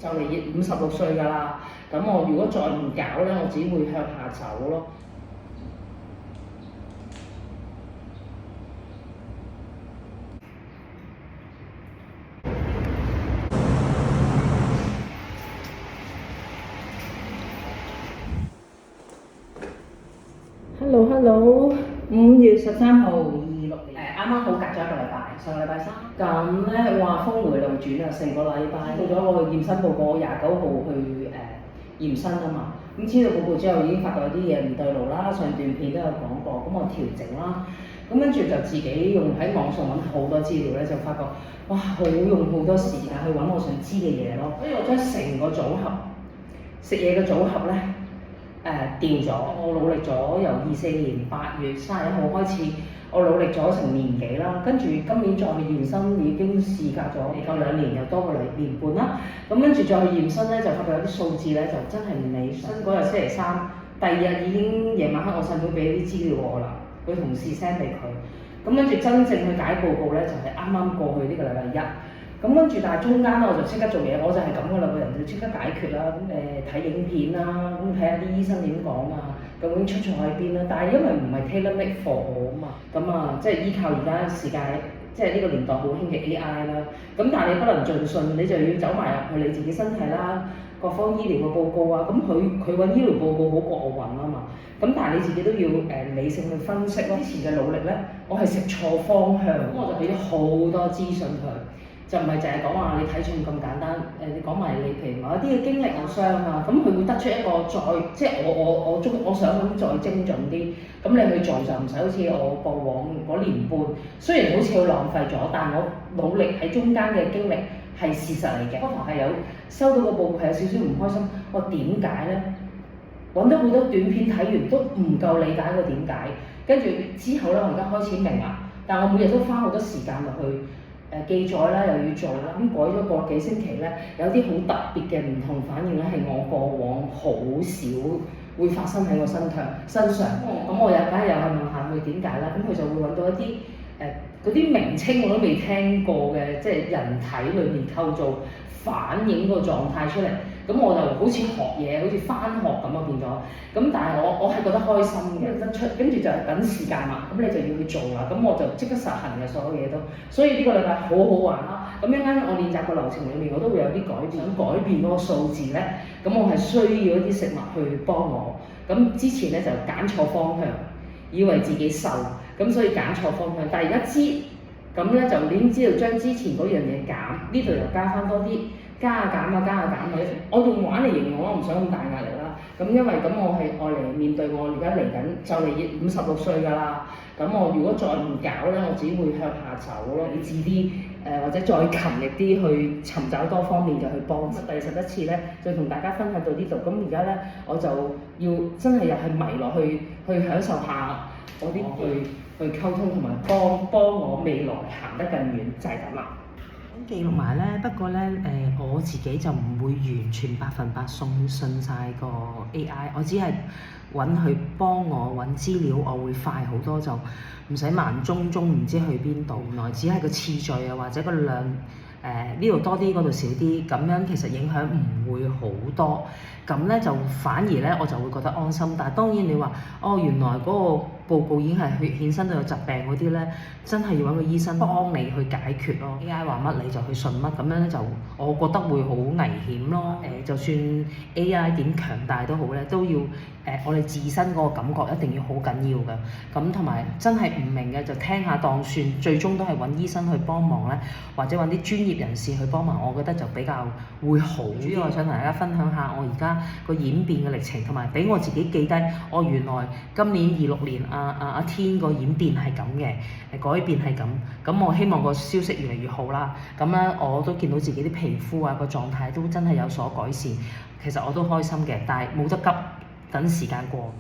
就嚟56歲㗎啦。咁我如果再唔搞咧，我只會向下走咯。Hello， 5月13號26年，啱啱好隔咗1個禮拜，上個禮拜三。咁咧話峰回路轉啊，成個禮拜到咗我去驗身報告，我29號去驗身啊嘛。咁知道報告之後已經發覺有啲嘢唔對路啦，上段片都有講過，咁我調整啦。咁跟住就自己用喺網上揾好多資料咧，就發覺哇，好用好多時間去揾我想知嘅嘢咯。所以我將成個組合食嘢嘅組合咧。調咗，我努力咗由24年8月31號開始，我努力咗成年幾啦，跟住今年再去驗身已經事隔咗未夠2年，又多過年半啦。咁跟住再去驗身咧，就發覺有啲數字咧就真係唔理想。嗰日星期三，第2日已經夜晚黑，我細妹俾啲資料我啦，佢同事 send 俾佢。咁跟住真正去解報告咧，就係啱啱過去呢個禮拜一。咁跟住，但係中間咧，我就即刻做嘢，我就係咁噶啦，個人就即刻解決啦。咁睇影片啦，咁睇下啲醫生點講啊，究竟出錯喺邊啦。但係因為唔係 tailor make for 我啊嘛，咁啊即係依靠而家世界，即係呢個年代好興嘅 AI 啦。咁但係你不能盡信，你就要走埋入去你自己身體啦，各方醫療嘅報告啊。咁佢揾醫療報告好過我揾啊嘛。咁但係你自己都要理性去分析咯。之前嘅努力咧，我係食錯方向，咁我就俾咗好多資訊佢。就唔係淨係講話你體重咁簡單，你講埋你譬如某一啲嘅經歷有傷啊，咁佢會得出一個即係我想咁再精準啲，咁你去做就唔使好似我過往嗰年半，雖然好似好浪費咗，但係我努力喺中間嘅經歷係事實嚟嘅。不妨係有收到個報告係有少少唔開心，我點解咧？揾到好多短片睇完都唔夠理解個點解，跟住之後咧我而家開始明啦，但我每日都花好多時間落去。記載啦，又要做啦，咁改咗個幾星期咧，有啲好特別嘅唔同反應咧，係我過往好少會發生喺我身上。咁我有梗係又去問下佢點解啦，咁佢就會揾到一啲嗰啲名稱我都未聽過嘅，即係人體裏面構造反映個狀態出嚟。咁我就好似學嘢，好似返學咁啊變咗。咁但係我係覺得開心嘅，得出跟住就係等時間嘛。咁你就要去做啦。咁我就即刻實行嘅所有嘢都。所以呢個禮拜好好玩啦。咁一陣間我練習嘅流程裏面，我都會有啲改變，想改變嗰個數字咧。咁我係需要一啲食物去幫我。咁之前咧就揀錯方向，以為自己瘦，咁所以揀錯方向。但係而家知，咁咧就已經知道將之前嗰樣嘢減，呢度又加翻多啲。加下減啊，加下減啊！我用玩嚟形容，我唔想咁大壓力啦。咁因為咁我係愛嚟面對我而家嚟緊就嚟56歲㗎啦。咁我如果再唔搞咧，我只會向下走咯，理智啲或者再勤力啲去尋找多方面嘅去幫。第11次咧就同大家分享到呢度。咁而家咧我就要真係又係迷落去享受下嗰啲去溝通同埋幫我未來行得更遠，就係咁啦。記錄埋咧，不過咧我自己就唔會完全100%信晒個 AI，我只係揾佢幫我揾資料，我會快好多，就唔使慢中唔知去邊度。原來只係個次序啊，或者個量呢度多啲，嗰度少啲，咁樣其實影響唔會好多。咁咧就反而咧我就會覺得安心。但係當然你話原來嗰個報告已經係衍生到有疾病嗰啲咧，真係要揾個醫生幫你去解決咯。AI 話乜你就去信乜，咁樣咧就我覺得會好危險咯。就算 AI 點強大都好咧，都要我哋自身嗰個感覺一定要好緊要嘅。咁同埋真係唔明嘅就聽下當算，最終都係揾醫生去幫忙咧，或者揾啲專業人士去幫忙，我覺得就比較會好。主要我想同大家分享下我而家個演變嘅歷程，同埋俾我自己記低，原來今年26年阿天個演變係咁嘅，改變係咁。咁我希望個消息越嚟越好啦。咁咧我都見到自己啲皮膚啊個狀態都真係有所改善，其實我都開心嘅，但係冇得急，等時間過。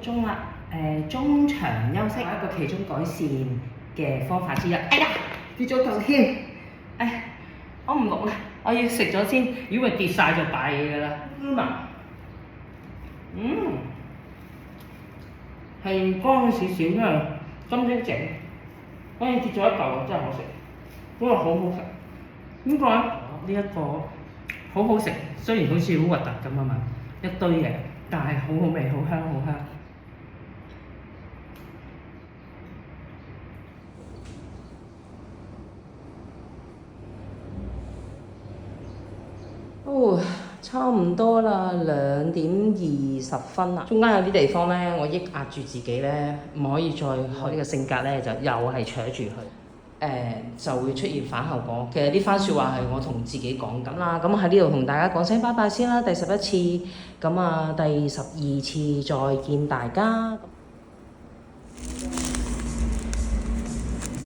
鐘啦。中場休息一個其中改善嘅方法之一。哎呀，跌咗嚿添。我唔錄啦，我要食咗先，如果咪跌晒就弊㗎啦。係乾少少，因為今朝整，跟住跌咗一嚿，真係好食，不過好好食。點解？呢一個好好食，雖然好似好核突咁啊嘛，一堆嘢，但係好好味，好香好香。差唔多啦，2:20啦。中間有啲地方咧，我抑壓住自己咧，唔可以再學呢個性格咧，就又係扯住佢，就會出現反後果。其實呢番説話係我同自己講咁啦。咁喺呢度同大家講聲拜拜先啦，第11次，咁啊第12次再見大家。